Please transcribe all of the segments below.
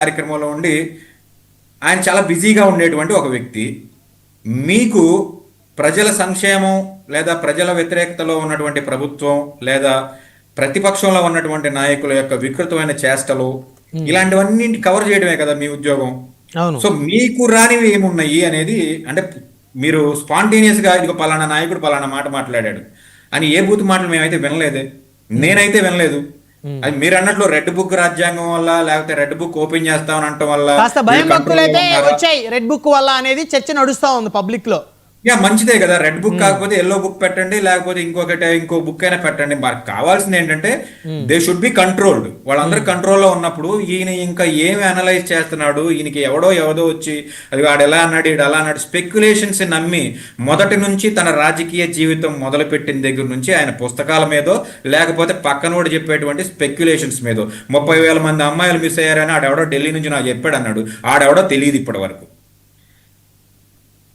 కార్యక్రమంలో ఉండి ఆయన చాలా బిజీగా ఉండేటువంటి ఒక వ్యక్తి. మీకు ప్రజల సంక్షేమం లేదా ప్రజల వ్యతిరేకతలో ఉన్నటువంటి ప్రభుత్వం లేదా ప్రతిపక్షంలో ఉన్నటువంటి నాయకుల యొక్క వికృతమైన చేష్టలు ఇలాంటివన్నీ కవర్ చేయడమే కదా మీ ఉద్యోగం. సో మీకు రానివి ఏమున్నాయి అనేది, అంటే మీరు స్పాంటేనియస్ గా ఇదిగో పలానా నాయకుడు పలానా మాట మాట్లాడాడు అని ఏ బూత్ మాటలు మేమైతే వినలేదే, నేనైతే వినలేదు. అది మీరు అన్నట్లు రెడ్ బుక్ రాజ్యాంగం వల్ల లేకపోతే రెడ్ బుక్ ఓపెన్ చేస్తామని అనటం వల్ల కాస్త భయం భక్తులు అయితే వచ్చాయి రెడ్ బుక్ వల్ల అనేది చర్చ నడుస్తా ఉంది పబ్లిక్ లో. మంచిదే కదా, రెడ్ బుక్ కాకపోతే ఎల్లో బుక్ పెట్టండి, లేకపోతే ఇంకో బుక్ అయినా పెట్టండి. మనకు కావాల్సింది ఏంటంటే దే షుడ్ బి కంట్రోల్డ్. వాళ్ళందరూ కంట్రోల్లో ఉన్నప్పుడు ఈయన ఇంకా ఏమి అనలైజ్ చేస్తున్నాడు, ఈయనకి ఎవడో వచ్చి అది వాడు ఎలా అన్నాడు ఈడు అలా అన్నాడు స్పెక్యులేషన్స్ నమ్మి మొదటి నుంచి తన రాజకీయ జీవితం మొదలుపెట్టిన దగ్గర నుంచి ఆయన పుస్తకాల మీదో లేకపోతే పక్కనోడు చెప్పేటువంటి స్పెక్యులేషన్స్ మీదో 30,000 మంది అమ్మాయిలు మిస్ అయ్యారని ఆడెవడో ఢిల్లీ నుంచి నాకు చెప్పాడు అన్నాడు. ఆడెవడో తెలియదు ఇప్పటి వరకు.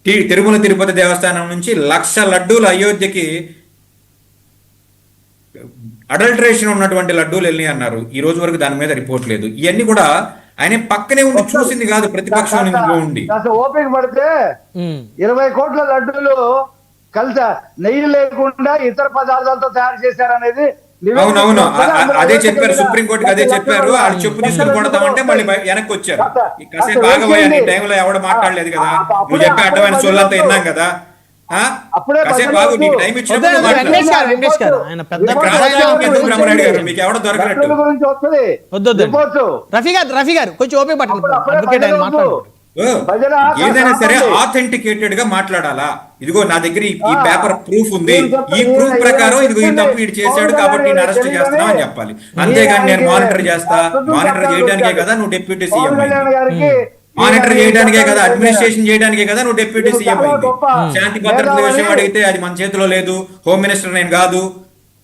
తిరుమల తిరుపతి దేవస్థానం నుంచి 1,00,000 లడ్డూలు అయోధ్యకి అడల్టరేషన్ ఉన్నటువంటి లడ్డూలు వెళ్ళి అన్నారు. ఈ రోజు వరకు దాని మీద రిపోర్ట్ లేదు. ఇవన్నీ కూడా ఆయన పక్కనే ఉండి చూసింది కాదు, ప్రతిపక్షం ఉండి. ఓపిక పడితే 20 కోట్ల లడ్డూలు కలిసి నెయ్యి లేకుండా ఇతర పదార్థాలతో తయారు చేశారనేది. అవునవును, అదే చెప్పారు సుప్రీంకోర్టుకి, అదే చెప్పారు. వాళ్ళు చెప్పు తీసుకుని కొడతామంటే మళ్ళీ వెనక్కి వచ్చారు. కాసేపు బాగపోయా నీ టైంలో ఎవడ మాట్లాడలేదు కదా, నువ్వు చెప్పే అడ్డమైన సొల్లంతా విన్నాం కదా. కాసేపు బాగు, నీకు టైం ఇచ్చినప్పుడు బ్రహ్మనాయుడు గారు మీకు ఎవడో దొరకనట్టు. రఫీ గారు కొంచెం ఓపిక పట్టండి. ఏదైనా సరే ఆథెంటికేటెడ్ గా మాట్లాడాలా. ఇదిగో నా దగ్గర ఈ పేపర్ ప్రూఫ్ ఉంది, ఈ ప్రూఫ్ ప్రకారం ఇదిగో ఈ తప్పు ఇటు చేశాడు కాబట్టి నేను అరెస్ట్ చేస్తున్నా అని చెప్పాలి. అంతేగాని నేను మానిటర్ చేయడానికే కదా నువ్వు డిప్యూటీ సీఎం అయింది, మానిటర్ చేయడానికే కదా, అడ్మినిస్ట్రేషన్ చేయడానికే కదా నువ్వు డిప్యూటీ సీఎం అయింది. శాంతి భద్రతల విషయం అడిగితే అది మన చేతిలో లేదు, హోమ్ మినిస్టర్ నేను కాదు,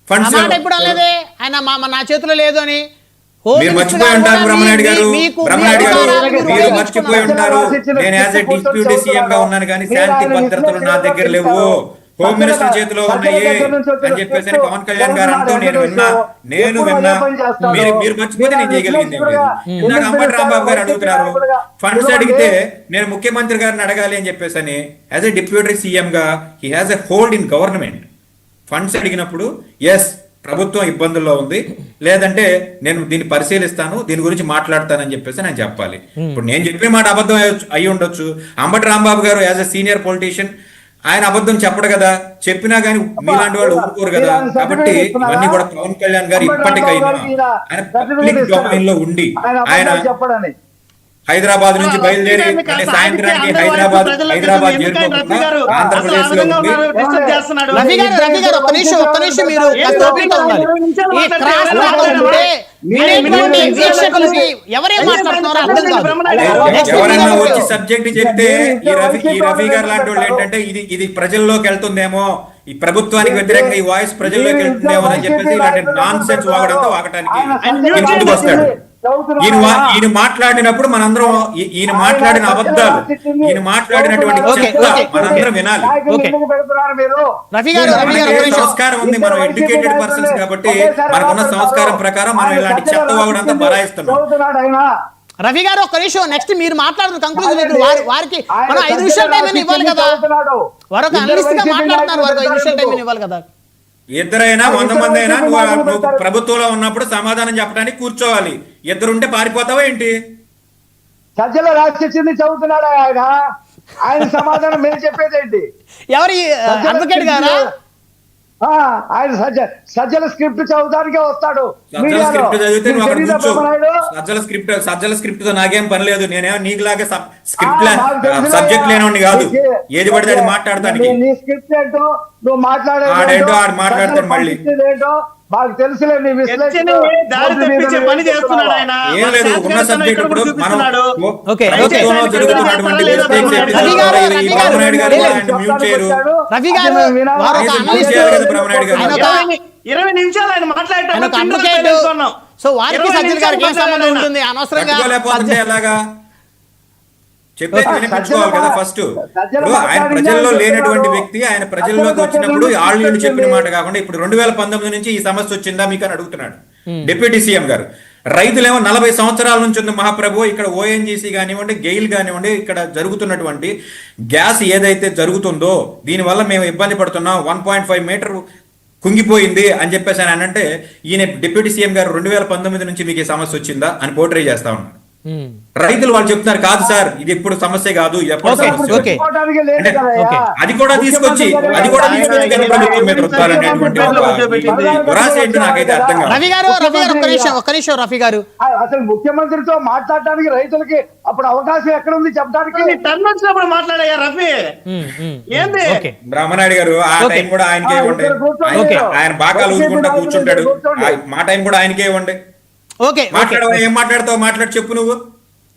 ఫండ్స్ నా చేతిలో లేదు అని మీరు మర్చిపోయి ఉంటారు. బ్రహ్మనాయుడు గారు మీరు మర్చిపోయి ఉంటారు. నేను యాజ్ ఎ డిప్యూటీ సీఎం గా ఉన్నాను కానీ శాంతి భద్రతలు నా దగ్గర లేవు, హోమ్ మినిస్టర్ చేతిలో ఉన్నాయి అని చెప్పేసి పవన్ కళ్యాణ్ గారు అంటూ నేను విన్నా. మీరు మర్చిపోతే నేను చేయగలిగింది. ఇందాక అంబటి రాంబాబు గారు అడుగుతున్నారు ఫండ్స్ అడిగితే నేను ముఖ్యమంత్రి గారిని అడగాలి అని చెప్పేసి అని. యాజ్ ఎ డిప్యూటీ సీఎం గా he has a hold in government. Funds అడిగినప్పుడు ఎస్ ప్రభుత్వం ఇబ్బందుల్లో ఉంది, లేదంటే నేను దీన్ని పరిశీలిస్తాను, దీని గురించి మాట్లాడతానని చెప్పేసి నేను చెప్పాలి. ఇప్పుడు నేను చెప్పిన మాట అబద్ధం అయి ఉండొచ్చు. అంబటి రాంబాబు గారు యాజ్ ఎ సీనియర్ పొలిటీషియన్ ఆయన అబద్ధం చెప్పడు కదా, చెప్పినా గానీ మీలాంటి వాళ్ళు ఒప్పుకోరు కదా. కాబట్టి ఇవన్నీ కూడా పవన్ కళ్యాణ్ గారు ఇప్పటికైనా ఆయన పబ్లిక్ డొమైన్ లో ఉండి ఆయన హైదరాబాద్ నుంచి బయలుదేరి సాయంత్రానికి హైదరాబాద్ చేరుకోకుండా ఆంధ్రప్రదేశ్ లో ఎవరైనా వచ్చి సబ్జెక్ట్ చెప్తే ఈ రఫీ గారు లాంటి వాళ్ళు ఏంటంటే ఇది ప్రజల్లోకి వెళ్తుందేమో, ఈ ప్రభుత్వానికి వ్యతిరేకంగా ఈ వాయిస్ ప్రజల్లోకి వెళ్తుందేమో అని చెప్పేసి ఇలాంటి నాన్ సెన్స్ వాగడంతో వాగటానికి ముందుకు వస్తాడు. ఈయన మాట్లాడినప్పుడు మనందరం ఈయన మాట్లాడిన అబద్ధాలు, ఈయన మాట్లాడినటువంటి చెత్త మనందరం వినాలి. సంస్కారం ఉంది, మనం ఎడ్యుకేటెడ్ పర్సన్స్ కాబట్టి మనకున్న సంస్కారం ప్రకారం మనం ఇలాంటి చెత్త వాగడంతో బరాయిస్తున్నాం. రవి గారు ఒక నిమిషం, నెక్స్ట్ మీరు మాట్లాడుతున్న కంక్లూజన్ వారికి మనం 5 నిమిషాల టైం ఇవ్వాలి కదా, వారు ఒక అనలిస్ట్ గా మాట్లాడుతున్నారు, వారికి 5 నిమిషాల టైం ఇవ్వాలి కదా. ఇద్దరైనా 100 మంది అయినా నువ్వు ప్రభుత్వంలో ఉన్నప్పుడు సమాధానం చెప్పడానికి కూర్చోవాలి. ఇద్దరుంటే పారిపోతావా ఏంటి? సజ్జల రాసిచ్చింది చదువుతున్నాడా ఆయన సమాధానం మీరు చెప్పేది ఏంటి? ఎవరి అడ్వకేట్ గారా? ఆయన సజ్జల స్క్రిప్ట్ చదవడానికే వస్తాడు. సజ్జల స్క్రిప్ట్ తో నాకేం పని లేదు. నేనేమో నీకులాగే స్క్రిప్ట్ సబ్జెక్ట్ లేనివాడిని కాదు, ఏది పడితే అది మాట్లాడతానికి. నీ స్క్రిప్ట్ ఏంటో నువ్వు మాట్లాడతాడు మళ్ళీ మాకు తెలుసులే. నీ విశ్లేషణ పని చేస్తున్నాడు ఆయన. ఏం లేదు, ఉన్న సబ్జెక్ట్ ఇప్పుడు మనం జరుగుతున్నటువంటి మ్యూట్ చేయరు. 20 నిమిషాలు ఆయన మాట్లాడటం ఎలాగా చెప్పేది వినిపించుకోవాలి కదా. ఫస్ట్ ఆయన ప్రజల్లో లేనటువంటి వ్యక్తి, ఆయన ప్రజల్లోకి వచ్చినప్పుడు వాళ్ళు చెప్పిన మాట కాకుండా ఇప్పుడు 2019 నుంచి ఈ సమస్య వచ్చిందా మీకు అని అడుగుతున్నాడు డిప్యూటీ సీఎం గారు. రైతులేమో 40 సంవత్సరాల నుంచి ఉంది మహాప్రభు. ఇక్కడ ఓఎన్జీసీ కానివ్వండి, గెయిల్ కానివ్వండి, ఇక్కడ జరుగుతున్నటువంటి గ్యాస్ ఏదైతే జరుగుతుందో దీనివల్ల మేము ఇబ్బంది పడుతున్నాం, 1.5 మీటర్ కుంగిపోయింది అని చెప్పేసి అని అంటే ఈయన డిప్యూటీ సీఎం గారు 2019 నుంచి మీకు ఈ సమస్య వచ్చిందా అని పోర్ట్రే చేస్తా ఉన్నారు. రైతులు వాళ్ళు చెప్తున్నారు కాదు సార్ ఇది ఇప్పుడు సమస్య కాదు, ఎప్పుడు సమస్య. ఓకే. అంటే అది కూడా తీసుకొచ్చి కేంద్ర ప్రభుత్వం మీద రుద్దాలనేటువంటి ఒక దురాశ ఏంటి నాకైతే అర్థం కాదు. రవి గారు ఒక్క నిమిషం రఫీ గారు, అసలు ముఖ్యమంత్రితో మాట్లాడటానికి రైతులకి అప్పుడు అవకాశం ఎక్కడ ఉంది చెప్పడానికి? టర్న్ వచ్చినప్పుడు మాట్లాడయ్యా రఫీ. ఏంది ఓకే. బ్రహ్మనాయుడు గారు ఆ టైం కూడా ఆయనకే ఇవ్వండి. ఆయన బాకాలు ఊరుకుంటా కూర్చుంటాడు, మా టైం కూడా ఆయనకే ఇవ్వండి. ఓకే. మాట్లాడవా, ఏం మాట్లాడతావు మాట్లాడి చెప్పు నువ్వు.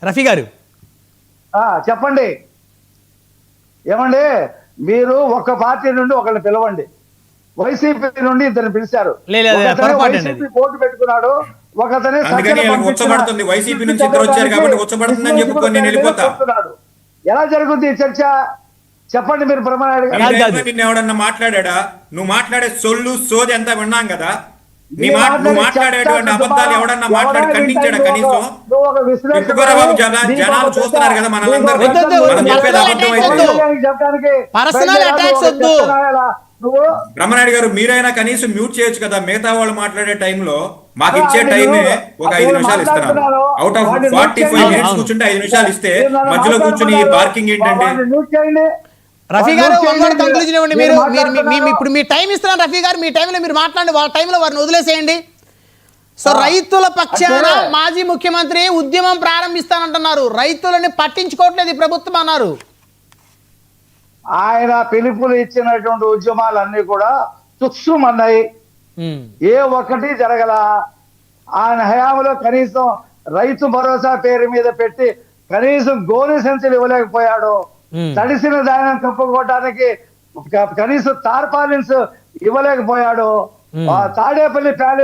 రఫీ గారు చెప్పండి. ఏమండి మీరు ఒక పార్టీ నుండి ఒకరిని పిలవండి, వైసీపీ నుండి ఇద్దరు పిలిచారు, వైసీపీ పోటీ పెట్టుకున్నాడు, ఒకతనే అందుకని ఉచ్చబడుతుంది. వైసీపీ నుంచి ఇద్దరు వచ్చారు కాబట్టి ఉచ్చబడుతుందని చెప్పుకొని నేను వెళ్ళిపోతా. ఎలా జరుగుతుంది ఈ చర్చ చెప్పండి మీరు. బ్రహ్మనాయుడు నిన్ను ఎవడన్నా మాట్లాడా? నువ్వు మాట్లాడే సొల్లు సోది అంతా విన్నాం కదా. నువ్వు మాట్లాడేటువంటి అబద్ధాలు ఎవడన్నా మాట్లాడి ఖండించాడా కనీసం? జనాలు చూస్తున్నారు కదా మనల్ని చెప్పేది అబద్ధం అయితే. బ్రహ్మనాయుడు గారు మీరైనా కనీసం మ్యూట్ చేయొచ్చు కదా. మిగతా వాళ్ళు మాట్లాడే టైంలో మాకు ఇచ్చే టైమే ఒక 5 నిమిషాలు ఇస్తున్నారు. అవుట్ ఆఫ్ 45 మినిట్స్ కూర్చుంటే 5 నిమిషాలు ఇస్తే మధ్యలో కూర్చుని పార్కింగ్ ఏంటంటే? రఫీ గారు కంక్లూజన్ ఇవ్వండి. మీరు ఇప్పుడు మీ టైం ఇస్తున్నారు రఫీ గారు, మీ టైంలో మీరు మాట్లాడండి, వాళ్ళ టైంలో వారిని వదిలేసేయండి. సో రైతుల పక్షాన మాజీ ముఖ్యమంత్రి ఉద్యమం ప్రారంభిస్తానంటున్నారు, రైతులని పట్టించుకోవట్లేదు ఈ ప్రభుత్వం అన్నారు. ఆయన పిలుపులు ఇచ్చినటువంటి ఉద్యమాలన్నీ కూడా తుస్సుమన్నాయి, ఏ ఒక్కటి జరగల. ఆయన హయాంలో కనీసం రైతు భరోసా పేరు మీద పెట్టి కనీసం గోనె సంచులు ఇవ్వలేకపోయాడు. తడిసిన ధాన్యం కప్పుకోవడానికి కనీసం టార్పాలిన్స్ ఇవ్వలేకపోయాడు. తాడేపల్లి ప్యాలెస్